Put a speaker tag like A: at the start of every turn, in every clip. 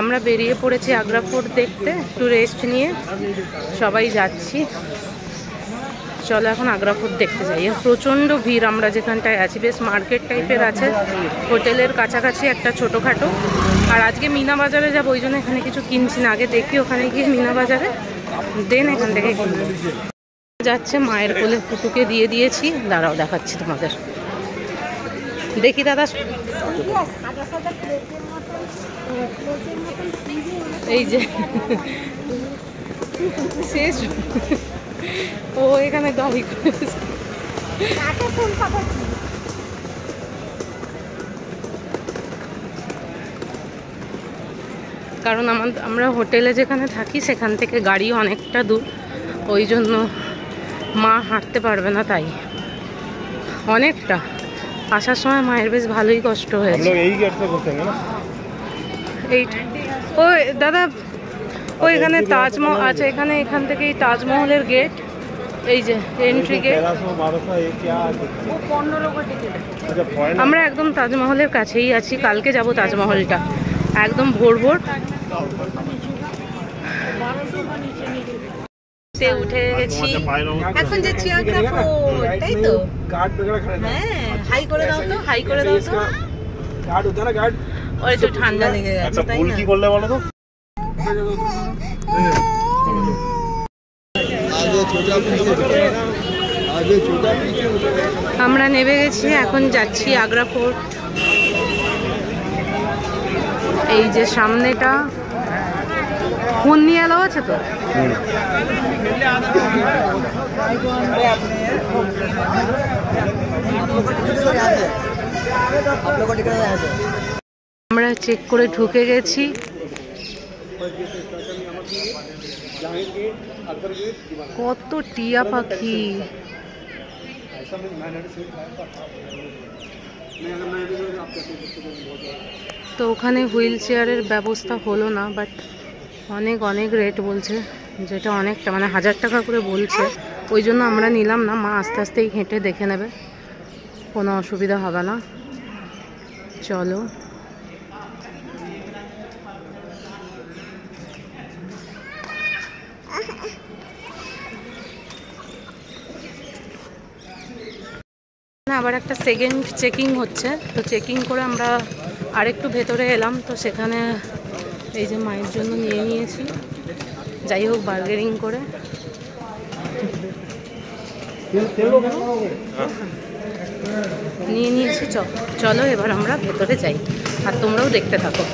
A: আমরা বেরিয়ে পড়েছি আগ্রা ফোর্ট দেখতে, একটু রেস্ট নিয়ে সবাই যাচ্ছি। চলো এখন আগ্রা ফোর্ট দেখতে যাই। প্রচণ্ড ভিড় আমরা যেখানটায় আছি, বেশ মার্কেট টাইপের আছে, হোটেলের কাছাকাছি একটা ছোটোখাটো। আর আজকে মিনা বাজারে যাবো, ওই জন্য এখানে কিছু কিনছি না, আগে দেখি ওখানে গিয়ে মিনা বাজারে, দেন এখান থেকে কিনবো। যাচ্ছে মায়ের কোলে কুটুকে দিয়ে দিয়েছি, দাঁড়াও দেখাচ্ছি তোমাদের। দেখি দাদা, এই যে শেষ ও এখানে গাড়ি করেছে। কারণ আমরা হোটেলে যেখানে থাকি সেখান থেকে গাড়ি অনেকটা দূর, ওই জন্য মা হাঁটতে পারবে না, তাই অনেকটা। আসার সময় মায়ের বেশ ভালোই কষ্ট হয়েছে। ও দাদা, ও এখানে তাজমহল আছে, এখান থেকেই তাজমহলের গেট, এই যে এন্ট্রি গেট। আমরা একদম তাজমহলের কাছেই আছি, কালকে যাব তাজমহলটা, একদম ভোর ভোর উঠে গেছি। এখন যাচ্ছি আগ্রা ফোর্ট, তাই তো? হ্যাঁ, হাই করে দাও তো, হাই করে দাও তো। গার্ড হতো না, গার্ড ওই তো ঠান্ডা লেগে গেছে, তাই না? কি করলে বলো তো? আমরা নেমে গেছি, এখন যাচ্ছি আগ্রা ফোর্ট। এই যে সামনেটা ফোন নিয়ে এলো আছে তো। আমরা চেক করে ঢুকে গেছি। কত টিয়া পাখি, তো ওখানে হুইল চেয়ারের ব্যবস্থা হলো না, বাট অনেক রেট বলছে, যেটা অনেকটা মানে 1000 টাকা করে বলছে, ওই জন্য আমরা নিলাম না। মা আস্তে আস্তেই হেঁটে দেখে নেবে, কোনো অসুবিধা হবে না। চলো আবার একটা সেকেন্ড চেকিং হচ্ছে, তো চেকিং করে আমরা আরেকটু ভেতরে এলাম, তো সেখানে এই যে মায়ের জন্য নিয়ে নিয়েছি, যাই হোক বার্গেনিং করে নিয়ে নিয়েছি। চলো এবার আমরা ভেতরে যাই, আর তোমরাও দেখতে থাকো।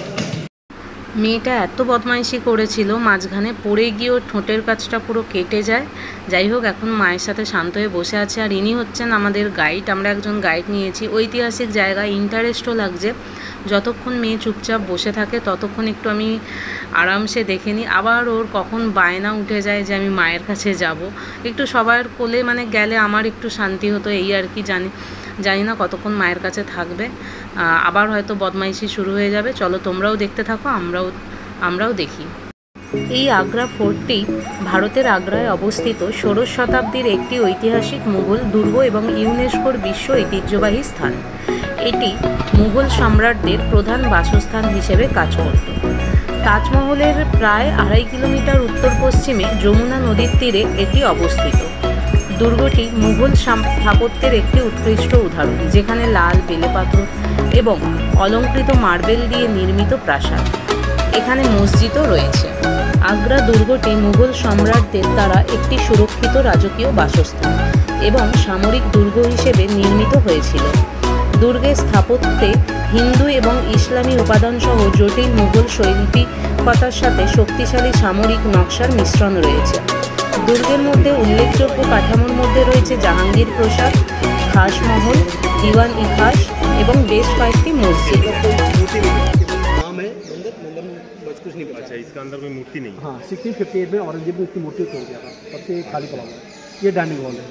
A: মেয়েটা এত বদমাইশি করেছিল, মাঝখানে পড়ে গিয়ে ওর ঠোঁটের কাছটা পুরো কেটে যায়। যাই হোক এখন মায়ের সাথে শান্ত হয়ে বসে আছে। আর ইনি হচ্ছেন আমাদের গাইড, আমরা একজন গাইড নিয়েছি। ঐতিহাসিক জায়গা, ইন্টারেস্টও লাগছে। যতক্ষণ মেয়ে চুপচাপ বসে থাকে ততক্ষণ একটু আমি আরামসে দেখে নিই। আবার ওর কখন বায়না উঠে যায় যে আমি মায়ের কাছে যাব, একটু সবার কোলে মানে গেলে আমার একটু শান্তি হতো, এই আর কি। জানি না কতক্ষণ মায়ের কাছে থাকবে, আবার হয়তো বদমাইশি শুরু হয়ে যাবে। চলো তোমরাও দেখতে থাকো, আমরাও দেখি। এই আগ্রা ফোর্টটি ভারতের আগ্রায় অবস্থিত 16 শতাব্দীর একটি ঐতিহাসিক মুঘল দুর্গ এবং ইউনেস্কোর বিশ্ব ঐতিহ্যবাহী স্থান। এটি মুঘল সম্রাটদের প্রধান বাসস্থান হিসেবে কাজ করত। তাজমহলের প্রায় 2.5 কিলোমিটার উত্তর পশ্চিমে যমুনা নদীর তীরে এটি অবস্থিত। দুর্গটি মুঘল স্থাপত্যের একটি উৎকৃষ্ট উদাহরণ, যেখানে লাল বেলেপাথর এবং অলঙ্কৃত মার্বেল দিয়ে নির্মিত প্রাসাদ। এখানে মসজিদও রয়েছে। আগ্রা দুর্গটি মুঘল সম্রাটদের দ্বারা একটি সুরক্ষিত রাজকীয় বাসস্থান এবং সামরিক দুর্গ হিসেবে নির্মিত হয়েছিল। দুর্গের স্থাপত্যে হিন্দু এবং ইসলামী উপাদানসহ জটিল মুঘল শৈল্পিকতার সাথে শক্তিশালী সামরিক নকশার মিশ্রণ রয়েছে। দুর্গের মধ্যে উল্লেখযোগ্য কাঠামোর মধ্যে রয়েছে জাহাঙ্গীর প্রাসাদ, খাস মহল, দিওয়ান-ই-খাস এবং বেশ কয়েকটি মসজিদ।
B: कुछ नहीं बचा। अच्छा, इसका अंदर कोई मूर्ति नहीं?
C: हाँ, 1658 में औरंगजेब ने इसकी मूर्ति तोड़ दिया था, तब से खाली पड़ा हुआ है। ये डाइनिंग हॉल है।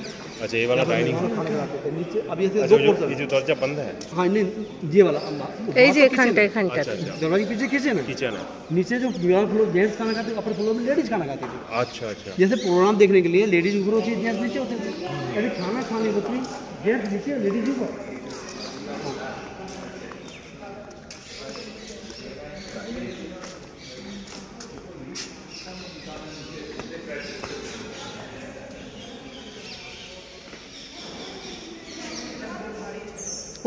B: अच्छा, ये वाला डाइनिंग हॉल
C: खाना बनाते थे नीचे। अब ये दो पोर्शन,
B: ये जो दरवाजा बंद है।
C: हाँ नहीं, ये वाला
A: এই যে এখানটা
C: दरवाजे के पीछे किचन है।
B: किचन है।
C: नीचे जो ग्राउंड फ्लोर जेंट्स खाना खाते थे, अपर फ्लोर में लेडीज खाना खाते थे।
B: अच्छा अच्छा।
C: जैसे प्रोग्राम देखने के लिए लेडीज ऊपर होती है, जेंट्स नीचे होते थे। अभी खाना खाने को जेंट्स नीचे, लेडीज ऊपर।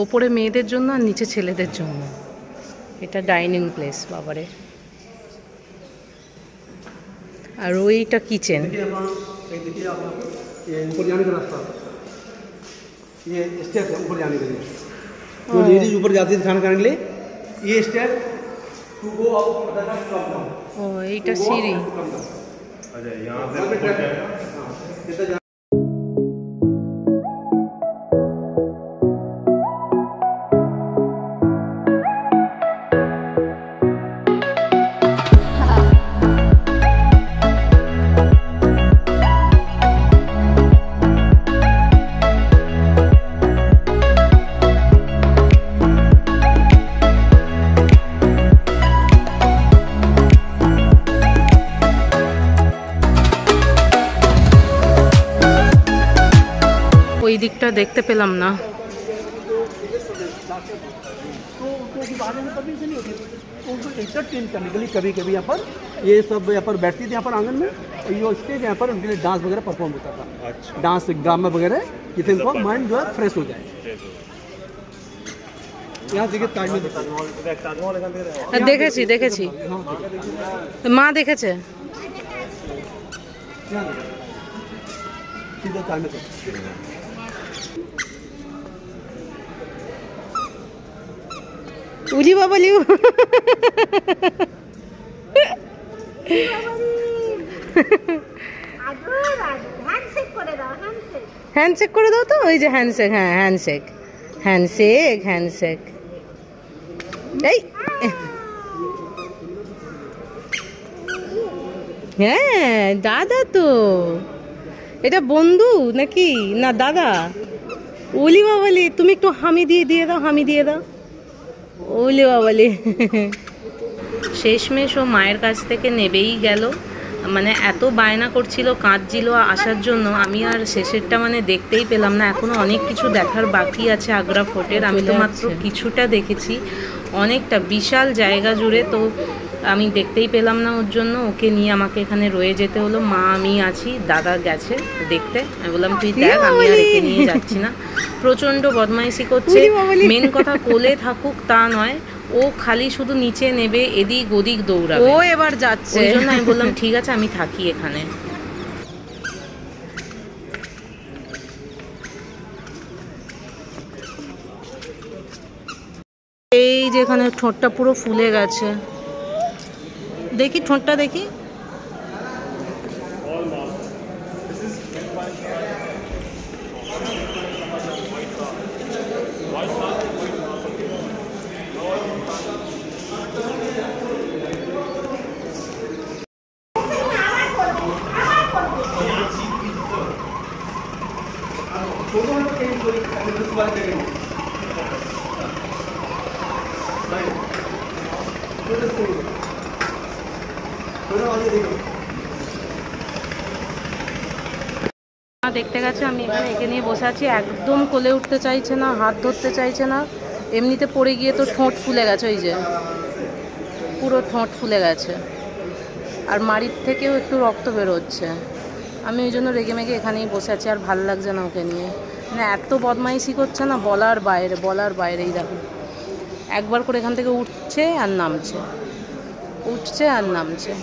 A: ওপরে মেয়েদের জন্য আর নিচে ছেলেদের জন্য। এটা ডাইনিং প্লেস বাবারে। আর ওইটা কিচেন।
C: देखिए आप ये ऊपर जाने का रास्ता, ये स्टेप है ऊपर जाने के लिए। तो लेडीज ऊपर जाती है खाना खाने के लिए, ये step to go up the come down.
A: ও এইটা সিঁড়ি।
B: अच्छा यहाँ से
A: ওই দিকটা দেখতে পেলাম না।
C: तो उनकी बातें में कभी से नहीं होती, उनको एंटरटेन करने के लिए कभी कभी यहाँ पर ये सब यहाँ पर बैठती थी यहाँ पर आंगन में, और ये स्टेज यहाँ पर उनके लिए डांस वगैरह परफॉर्म होता था।
B: अच्छा
C: डांस ड्रामा वगैरह, जिससे उनका माइंड जो है फ्रेश हो जाए। यहाँ देखिए ताजमहल दिखा दो।
B: ताजमहल एखान থেকে দেখা
A: আর দেখেছি দেখেছি,
C: हाँ
A: মা দেখেছে।
C: यहाँ देखो, सीधा ताजमहल।
A: উলি বাবালিউ। হ্যান্ডশেক করে দাও তো, ওই যে হ্যান্ডশেক, হ্যাঁ হ্যান্ডশেক হ্যান্ডশেক হ্যান্ডশেক। এই হ্যাঁ দাদা তো, এটা বন্ধু নাকি না দাদা? ওলি বাবালি, তুমি একটু হামি দিয়ে দাও, হামি দিয়ে দাও। ওলি বাবালি। শেষমেশ ও মায়ের কাছ থেকে নেবেই গেল, মানে এত বায়না করছিল, কাঁদছিল আসার জন্য। আমি আর শেষেরটা মানে দেখতেই পেলাম না। এখনো অনেক কিছু দেখার বাকি আছে আগ্রা ফোর্টের। আমি তো মাত্র কিছুটা দেখেছি, অনেকটা বিশাল জায়গা জুড়ে তো আমি দেখতেই পেলাম না। ওর জন্য ওকে নিয়ে আমাকে এখানে রয়ে যেতে হলো। মা আমি আছি, দাদা গেছে দেখতে। আমি বললাম তুই দেখ, আমি আর একে নিয়ে যাচ্ছি না। প্রচণ্ড বদমাইশি করছে। মেন কথা কোলে থাকুক তা নয়, ও খালি শুধু নিচে নেবে, এদিক ওদিক দৌড়াবে। ও এবার যাচ্ছে, ওই জন্য আমি বললাম ঠিক আছে আমি থাকি এখানে। এই যেখানে ঠোঁটটা পুরো ফুলে গেছে, দেখি ঠোঁটটা দেখি। দেখতে গেছে, আমি এখানে একে নিয়ে বসে আছি। একদম কোলে উঠতে চাইছে না, হাত ধরতে চাইছে না। এমনিতে পড়ে গিয়ে তো ঠোঁট ফুলে গেছে, ওই যে পুরো ঠোঁট ফুলে গেছে, আর মাড়ির থেকেও একটু রক্ত বেরোচ্ছে। আমি ওই জন্য রেগে মেগে এখানেই বসে আছি, আর ভাল লাগছে না ওকে নিয়ে। মানে এত বদমাইশি করছে না, বলার বাইরে, বলার বাইরেই। দেখো একবার করে এখান থেকে উঠছে আর নামছে, উঠছে আর নামছে।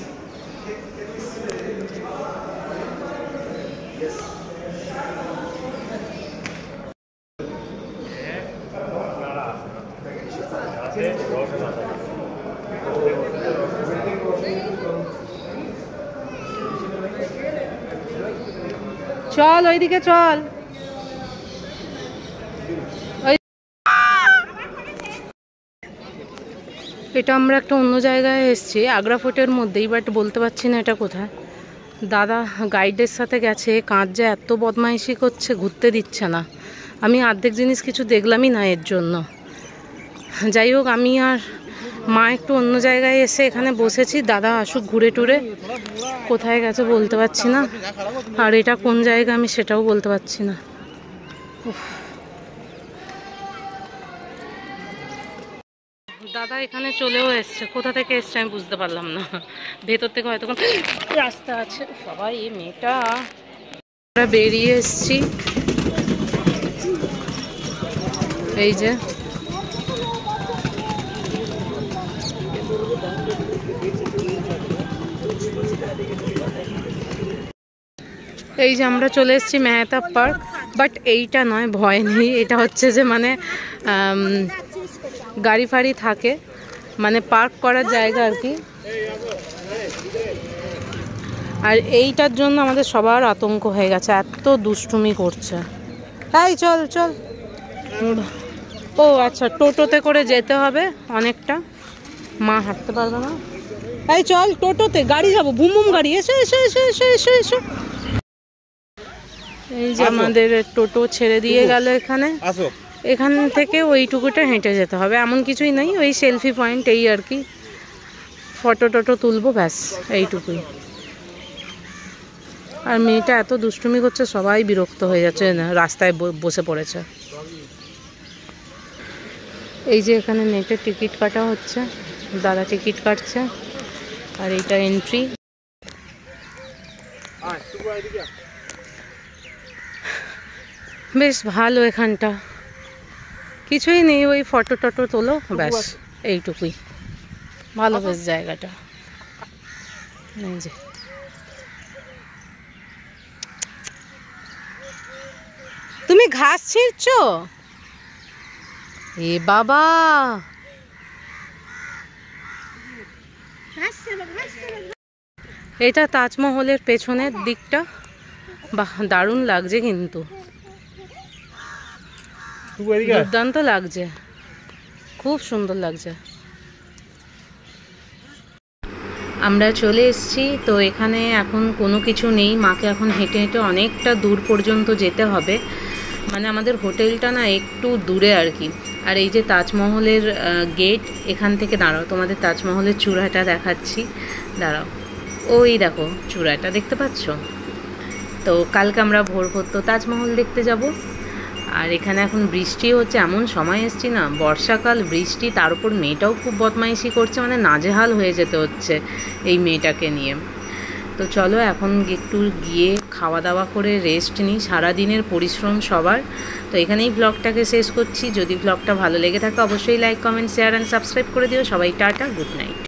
A: চল ওইদিকে চল। এটা আমরা একটা অন্য জায়গায় এসেছি, আগ্রা ফোর্টের মধ্যেই, বাট বলতে পারছি না এটা কোথায়। দাদা গাইডের সাথে গেছে, কাঁধে এত বদমাইশি করছে, ঘুরতে দিচ্ছে না। আমি অর্ধেক জিনিস কিছু দেখলামই না এর জন্য। যাই হোক, আমি আর মা একটু অন্য জায়গায় এসে এখানে বসেছি। দাদা আসুক ঘুরে টুরে, কোথায় গেছে বলতে পারছি না, আর এটা কোন জায়গা আমি সেটাও বলতে পারছি না। দাদা এখানে চলেও এসছে, কোথা থেকে এসছে আমি বুঝতে পারলাম না। ভেতর থেকে হয়তো রাস্তা আছে। সবাই এই মেয়েটা, আমরা বেরিয়ে এসছি। এই যে আমরা চলে এসেছি মেহতাব পার্ক, বাট এইটা নয়, ভয় নেই। এটা হচ্ছে যে মানে গাড়ি ফাড়ি থাকে, মানে পার্ক করার জায়গা আর কি। আর এইটার জন্য আমাদের সবার আতঙ্ক হয়ে গেছে, এত দুষ্টুমি করছে। তাই চল চল। ও আচ্ছা, টোটোতে করে যেতে হবে অনেকটা, মা হাঁটতে পারবে না। তাই চল টোটোতে, গাড়ি যাবো, বুম বুম গাড়ি। এসো এসো এসো এসো এসো এসো। এই যে আমাদের টোটো ছেড়ে দিয়ে গেল এখানে। এখান থেকে ওইটুকুটা হেঁটে যেতে হবে, এমন কিছুই নেই, ওই সেলফি পয়েন্ট এই আর কি, ফটো টটো তুলবো, ব্যাস এইটুকুই। আর মেয়েটা এত দুষ্টুমি করছে, সবাই বিরক্ত হয়ে যাচ্ছে, রাস্তায় বসে পড়েছে। এই যে এখানে নেটের টিকিট কাটা হচ্ছে, দাদা টিকিট কাটছে, আর এইটা এন্ট্রি। বেশ ভালো, এখানটা কিছুই নেই, ওই ফটো টটো তোলো, ব্যাস এইটুকুই। ভালো বেশ জায়গাটা। এই যে তুমি ঘাস ছিঁড়ছো? এ বাবা, এটা তাজমহলের পেছনের দিকটা। বাহ, দারুণ লাগছে কিন্তু, দুর্দান্ত লাগছে, খুব সুন্দর লাগছে। আমরা চলে এসেছি, তো এখানে এখন কোনো কিছু নেই, মাকে এখন হেঁটে হেঁটে অনেকটা দূর পর্যন্ত যেতে হবে, মানে আমাদের হোটেলটা না একটু দূরে আর কি। আর এই যে তাজমহলের গেট, এখান থেকে দাঁড়াও, তোমাদের তাজমহলের চূড়াটা দেখাচ্ছি, দাঁড়াও, ওই দেখো চূড়াটা দেখতে পাচ্ছ। তো কালকে আমরা ভোর তো তাজমহল দেখতে যাব। আর এখানে এখন বৃষ্টি হচ্ছে, এমন সময় এসছি না, বর্ষাকাল, বৃষ্টি, তার উপর মেয়েটাও খুব বদমাইশি করছে, মানে নাজেহাল হয়ে যেতে হচ্ছে এই মেয়েটাকে নিয়ে। তো চলো এখন একটু গিয়ে খাওয়া দাওয়া করে রেস্ট নিই, সারাদিনের পরিশ্রম সবার। তো এখানেই ব্লগটাকে শেষ করছি। যদি ব্লগটা ভালো লেগে থাকে অবশ্যই like, comment, share and subscribe করে দিও। সবাই টাটা, গুড নাইট।